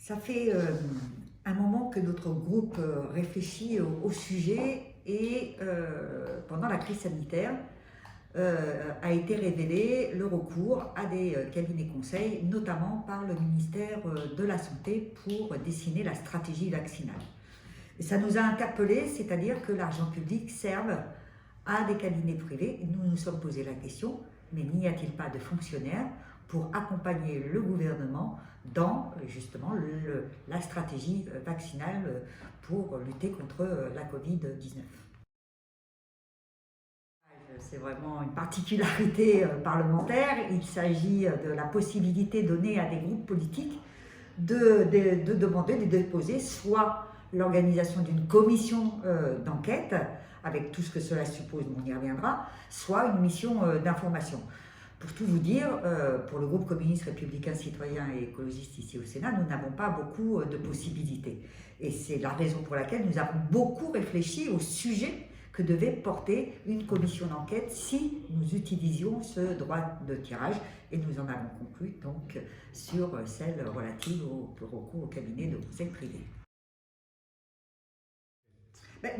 Ça fait un moment que notre groupe réfléchit au sujet et pendant la crise sanitaire a été révélé le recours à des cabinets conseils, notamment par le ministère de la Santé pour dessiner la stratégie vaccinale. Et ça nous a interpellés, c'est-à-dire que l'argent public serve à des cabinets privés. Nous nous sommes posé la question, mais n'y a-t-il pas de fonctionnaires pour accompagner le gouvernement dans justement la stratégie vaccinale pour lutter contre la Covid-19? C'est vraiment une particularité parlementaire. Il s'agit de la possibilité donnée à des groupes politiques de demander, de déposer soit l'organisation d'une commission d'enquête, avec tout ce que cela suppose, on y reviendra, soit une mission d'information. Pour tout vous dire, pour le groupe communiste républicain citoyen et écologiste ici au Sénat, nous n'avons pas beaucoup de possibilités. Et c'est la raison pour laquelle nous avons beaucoup réfléchi au sujet que devait porter une commission d'enquête si nous utilisions ce droit de tirage, et nous en avons conclu donc sur celle relative au recours au cabinet de conseil privé.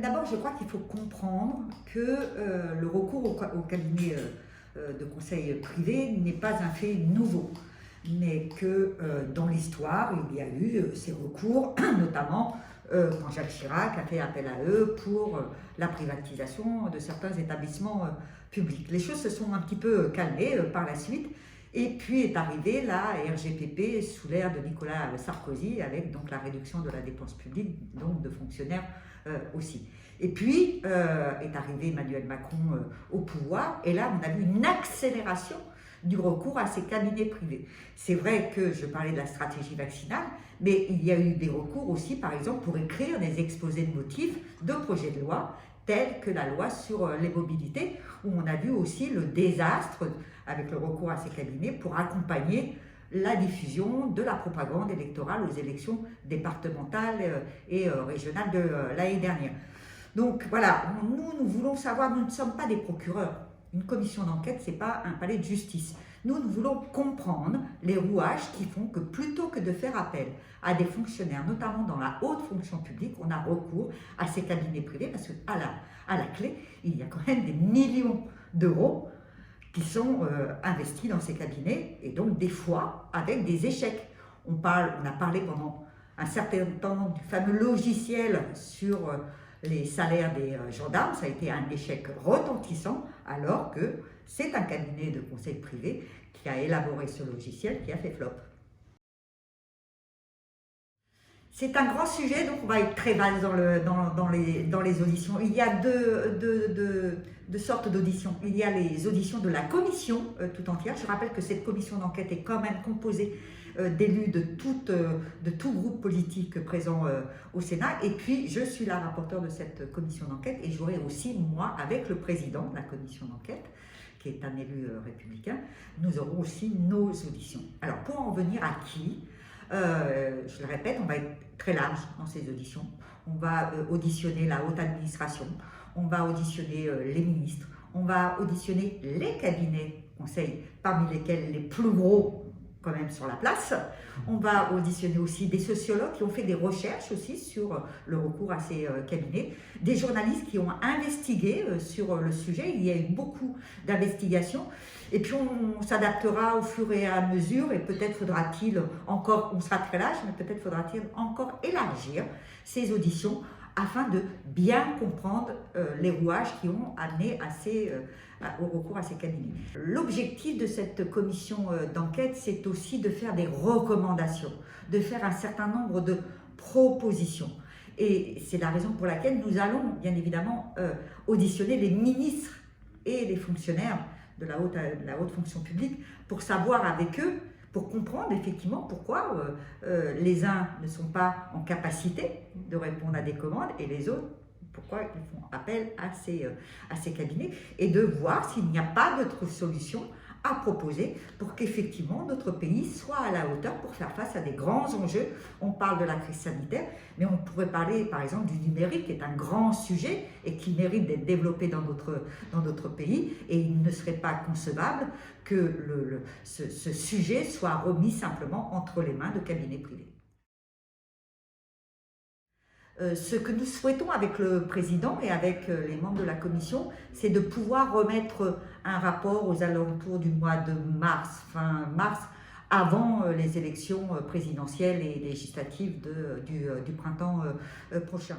D'abord, je crois qu'il faut comprendre que le recours au cabinet de conseil privé n'est pas un fait nouveau, mais que dans l'histoire, il y a eu ces recours, notamment quand Jacques Chirac a fait appel à eux pour la privatisation de certains établissements publics. Les choses se sont un petit peu calmées par la suite, et puis est arrivée la RGPP sous l'ère de Nicolas Sarkozy, avec donc la réduction de la dépense publique, donc de fonctionnaires aussi. Et puis est arrivé Emmanuel Macron au pouvoir, et là on a vu une accélération du recours à ces cabinets privés. C'est vrai que je parlais de la stratégie vaccinale, mais il y a eu des recours aussi, par exemple, pour écrire des exposés de motifs de projets de loi, tels que la loi sur les mobilités, où on a vu aussi le désastre avec le recours à ces cabinets pour accompagner la diffusion de la propagande électorale aux élections départementales et régionales de l'année dernière. Donc voilà, nous voulons savoir, nous ne sommes pas des procureurs. Une commission d'enquête, ce n'est pas un palais de justice. Nous voulons comprendre les rouages qui font que plutôt que de faire appel à des fonctionnaires, notamment dans la haute fonction publique, on a recours à ces cabinets privés parce qu'à la clé, il y a quand même des millions d'euros qui sont investis dans ces cabinets, et donc des fois avec des échecs. On a parlé pendant un certain temps du fameux logiciel sur les salaires des gendarmes. Ça a été un échec retentissant, alors que c'est un cabinet de conseil privé qui a élaboré ce logiciel qui a fait flop. C'est un grand sujet, donc on va être très vaste dans les auditions. Il y a deux sortes d'auditions. Il y a les auditions de la commission tout entière. Je rappelle que cette commission d'enquête est quand même composée d'élus de tout groupe politique présent au Sénat. Et puis, je suis la rapporteure de cette commission d'enquête, et j'aurai aussi, moi, avec le président de la commission d'enquête, qui est un élu républicain, nous aurons aussi nos auditions. Alors, pour en venir à qui, je le répète, on va être très large dans ces auditions. On va auditionner la haute administration, on va auditionner les ministres, on va auditionner les cabinets conseils, parmi lesquels les plus gros quand même sur la place. On va auditionner aussi des sociologues qui ont fait des recherches aussi sur le recours à ces cabinets, des journalistes qui ont investigué sur le sujet. Il y a eu beaucoup d'investigations, et puis on s'adaptera au fur et à mesure, et peut-être faudra-t-il encore, on sera très large, mais peut-être faudra-t-il encore élargir ces auditions afin de bien comprendre les rouages qui ont amené au recours à ces cabinets. L'objectif de cette commission d'enquête, c'est aussi de faire des recommandations, de faire un certain nombre de propositions. Et c'est la raison pour laquelle nous allons, bien évidemment, auditionner les ministres et les fonctionnaires de la haute fonction publique pour savoir avec eux, pour comprendre effectivement pourquoi les uns ne sont pas en capacité de répondre à des commandes et les autres, pourquoi ils font appel à ces cabinets, et de voir s'il n'y a pas d'autre solution à proposer pour qu'effectivement notre pays soit à la hauteur pour faire face à des grands enjeux. On parle de la crise sanitaire, mais on pourrait parler par exemple du numérique, qui est un grand sujet et qui mérite d'être développé dans notre pays, et il ne serait pas concevable que ce sujet soit remis simplement entre les mains de cabinets privés. Ce que nous souhaitons avec le président et avec les membres de la commission, c'est de pouvoir remettre un rapport aux alentours du mois de mars, fin mars, avant les élections présidentielles et législatives du printemps prochain.